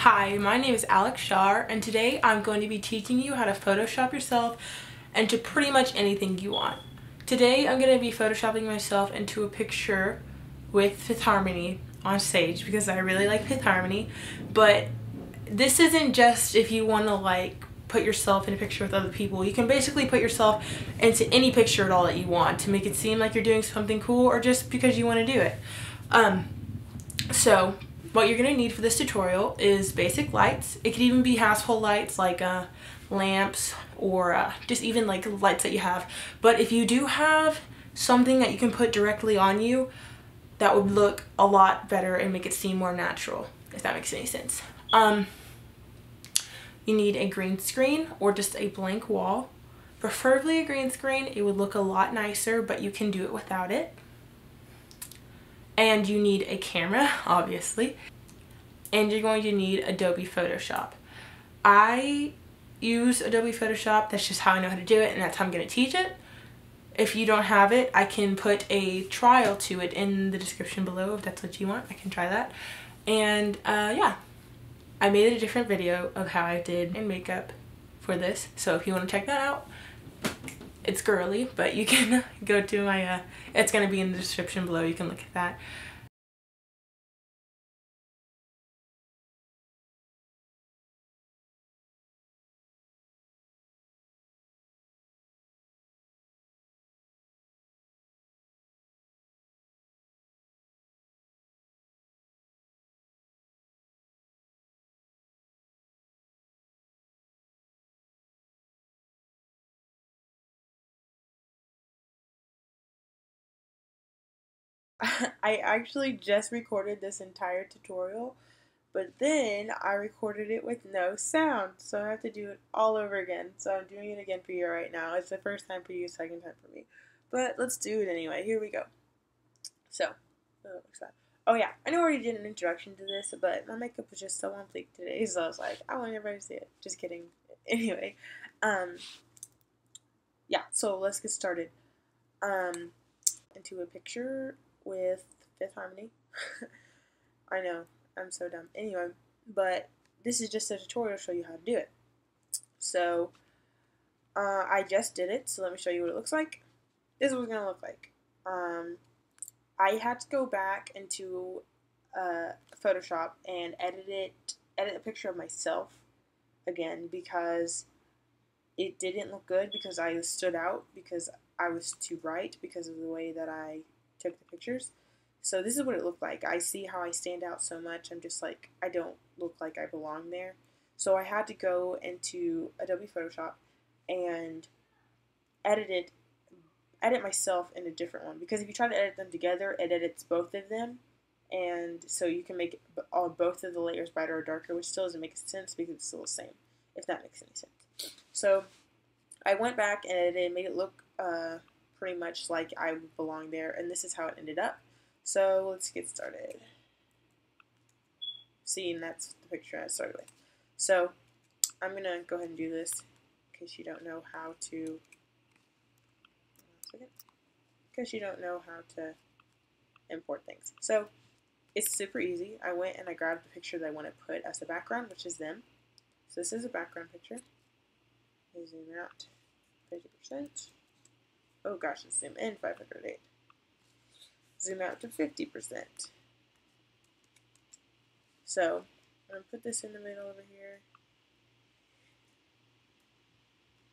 Hi, my name is Alex Shar, and today I'm going to be teaching you how to Photoshop yourself into pretty much anything you want. Today I'm going to be Photoshopping myself into a picture with Fifth Harmony on stage because I really like Fifth Harmony, but this isn't just if you want to put yourself in a picture with other people. You can basically put yourself into any picture at all that you want to make it seem like you're doing something cool or just because you want to do it. So what you're going to need for this tutorial is basic lights. It could even be household lights like lamps or just even like lights that you have. But if you do have something that you can put directly on you, that would look a lot better and make it seem more natural, if that makes any sense. You need a green screen or just a blank wall. Preferably a green screen. It would look a lot nicer, but you can do it without it. And you need a camera, obviously. And you're going to need Adobe Photoshop. I use Adobe Photoshop. That's just how I know how to do it, and that's how I'm going to teach it. If you don't have it, I can put a trial to it in the description below if that's what you want. I can try that. And yeah, I made a different video of how I did in makeup for this. So if you want to check that out, it's girly, but you can go to my, it's going to be in the description below. You can look at that. I actually just recorded this entire tutorial, but then I recorded it with no sound, so I have to do it all over again. So I'm doing it again for you right now. It's the first time for you, second time for me. But let's do it anyway. Here we go. So, oh yeah, I know I already did an introduction to this, but my makeup was just so on fleek today, so I was like, I want everybody to see it. Just kidding. Anyway, yeah, so let's get started. Into a picture with Fifth Harmony. I know, I'm so dumb. Anyway, but this is just a tutorial to show you how to do it. So, I just did it, so let me show you what it looks like. This is what it's going to look like. I had to go back into Photoshop and edit a picture of myself again because it didn't look good because I stood out because I was too bright because of the way that I took the pictures. So this is what it looked like. I see how I stand out so much. I'm just like, I don't look like I belong there. So I had to go into Adobe Photoshop and edit myself in a different one. Because if you try to edit them together, it edits both of them. And so you can make both of the layers brighter or darker, which still doesn't make sense because it's still the same, if that makes any sense. So I went back and edited, made it look pretty much like I belong there, and this is how it ended up. So let's get started. See, and that's the picture I started with. So I'm going to go ahead and do this in case you don't know how to, import things. So it's super easy. I went and I grabbed the picture that I want to put as the background, which is them. So this is a background picture. I zoom out 50%. Oh gosh, let's zoom in 508. Zoom out to 50%. So I'm going to put this in the middle over here.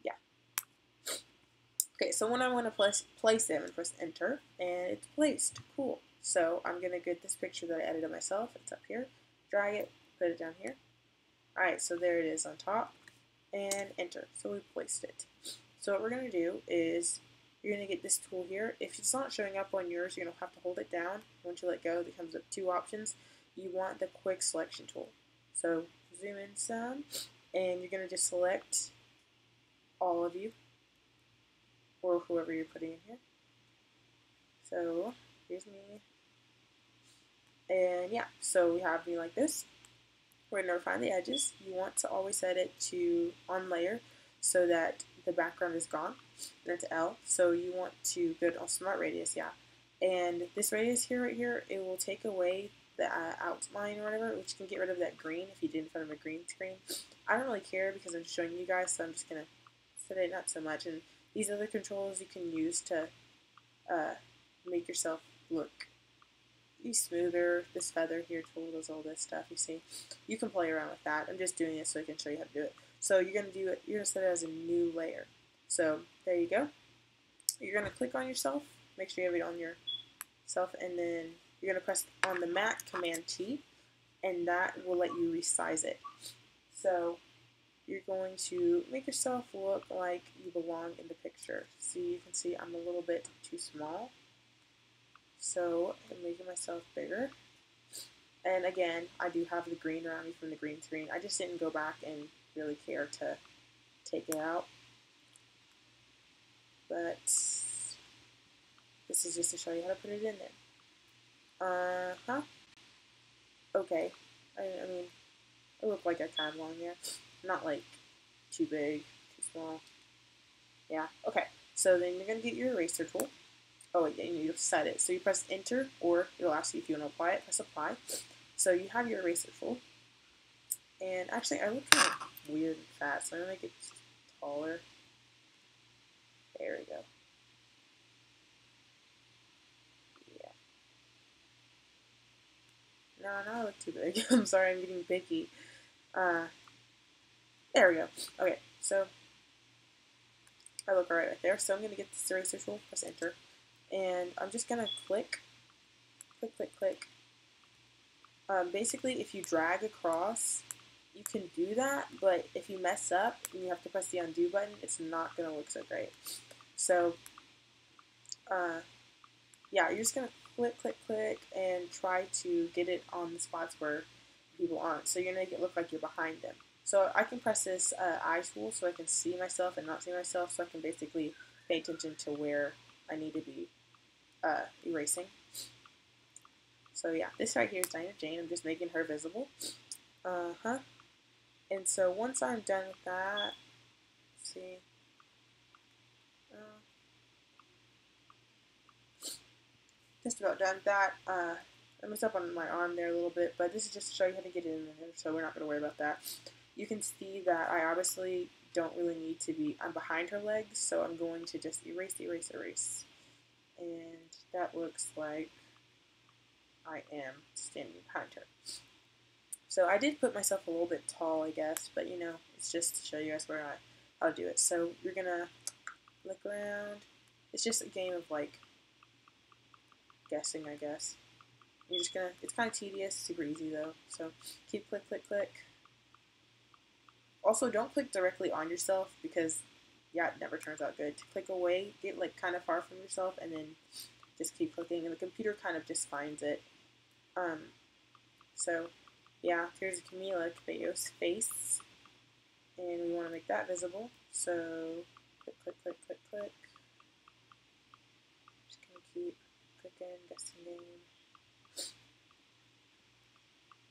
Yeah. Okay, so when I want to place them, and press enter, and it's placed. Cool. So I'm going to get this picture that I edited myself. It's up here. Drag it, put it down here. Alright, so there it is on top. And enter. So we placed it. So what we're going to do is you're going to get this tool here. If it's not showing up on yours, you're going to have to hold it down. Once you let go, it comes up two options. You want the quick selection tool. So zoom in some, and you're going to just select all of you, or whoever you're putting in here. So here's me. And yeah, so we have me like this. We're going to refine the edges. You want to always set it to on layer so that the background is gone. And it's L. So you want to go to smart radius, yeah. And this radius here, right here, it will take away the outline or whatever, which can get rid of that green if you did in front of a green screen. I don't really care because I'm showing you guys, so I'm just going to set it not so much. And these other controls you can use to make yourself look smoother. This feather here tool does all this stuff, you see. You can play around with that. I'm just doing this so I can show you how to do it. So you're going to do it, you're going to set it as a new layer. So there you go. You're going to click on yourself, make sure you have it on yourself, and then you're going to press on the Mac Command T, and that will let you resize it. So you're going to make yourself look like you belong in the picture. So you can see I'm a little bit too small. So I'm making myself bigger. And again, I do have the green around me from the green screen. I just didn't go back and really care to take it out. But this is just to show you how to put it in there. Okay. I mean, I look like I kind of belong there. Not like too big, too small. Yeah, okay. So then you're going to get your eraser tool. Oh, yeah, you need to set it. So you press enter, or it'll ask you if you want to apply it. Press apply. So you have your eraser tool. And actually, I look kind of weird and fat, so I'm going to make it taller. There we go. Yeah. No, I look too big. I'm sorry, I'm getting picky. There we go. Okay, so I look right there. So I'm going to get this eraser tool, press enter. And I'm just going to click. Basically, if you drag across, you can do that, but if you mess up and you have to press the undo button, it's not going to look so great. So, yeah, you're just going to click, and try to get it on the spots where people aren't. So you're going to make it look like you're behind them. So I can press this eye tool so I can see myself and not see myself, so I can basically pay attention to where I need to be erasing. So yeah, this right here is Dinah Jane. I'm just making her visible. And so once I'm done with that, let's see. Just about done with that. I messed up on my arm there a little bit, but this is just to show you how to get it in there, so we're not going to worry about that. You can see that I obviously don't really need to be, I'm behind her legs, so I'm going to just erase. And that looks like I am standing behind her. So I did put myself a little bit tall, I guess, but you know, it's just to show you guys how to do it. So you're gonna look around. It's just a game of like guessing, I guess. You're just gonna, it's kind of tedious, super easy though. So keep click. Also, don't click directly on yourself because, yeah, it never turns out good. To click away, get like kind of far from yourself, and then just keep clicking, and the computer kind of just finds it. So, yeah, here's Camila Cabello's face, and we want to make that visible. So, click. Just gonna keep clicking, guessing game.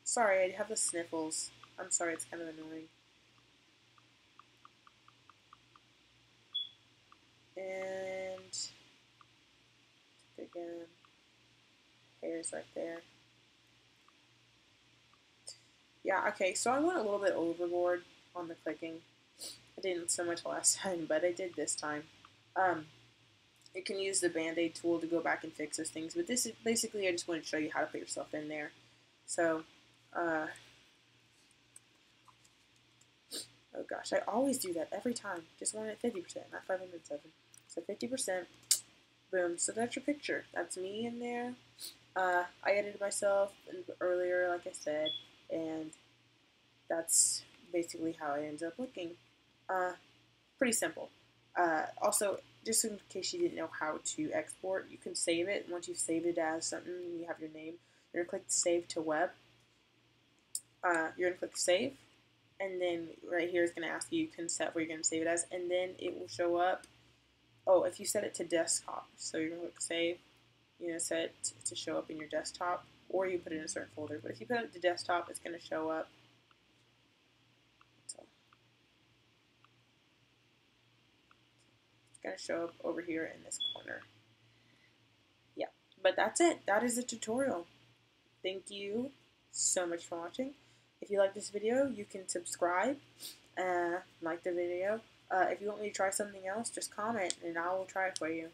Sorry, I have the sniffles. I'm sorry, it's kind of annoying. And again, hair's right there. Yeah, okay, so I went a little bit overboard on the clicking. I didn't so much last time, but I did this time. You can use the Band-Aid tool to go back and fix those things, but this is basically, I just wanted to show you how to put yourself in there. So, oh gosh, I always do that every time. Just want it at 50%, not 507. So 50%, boom. So that's your picture. That's me in there. I edited myself earlier, like I said, and that's basically how it ends up looking. Pretty simple. Also, just in case you didn't know how to export, you can save it. Once you've saved it as something, you have your name, you're going to click Save to Web. You're going to click Save, and then right here is going to ask you can set where you're going to save it as, and then it will show up. Oh, if you set it to desktop, so you're going to click Save, you're going to set it to show up in your desktop, or you put it in a certain folder. But if you put it to desktop, it's going to show up. So it's going to show up over here in this corner. Yeah, but that's it. That is the tutorial. thank you so much for watching. If you like this video, you can subscribe, like the video. If you want me to try something else, just comment and I will try it for you.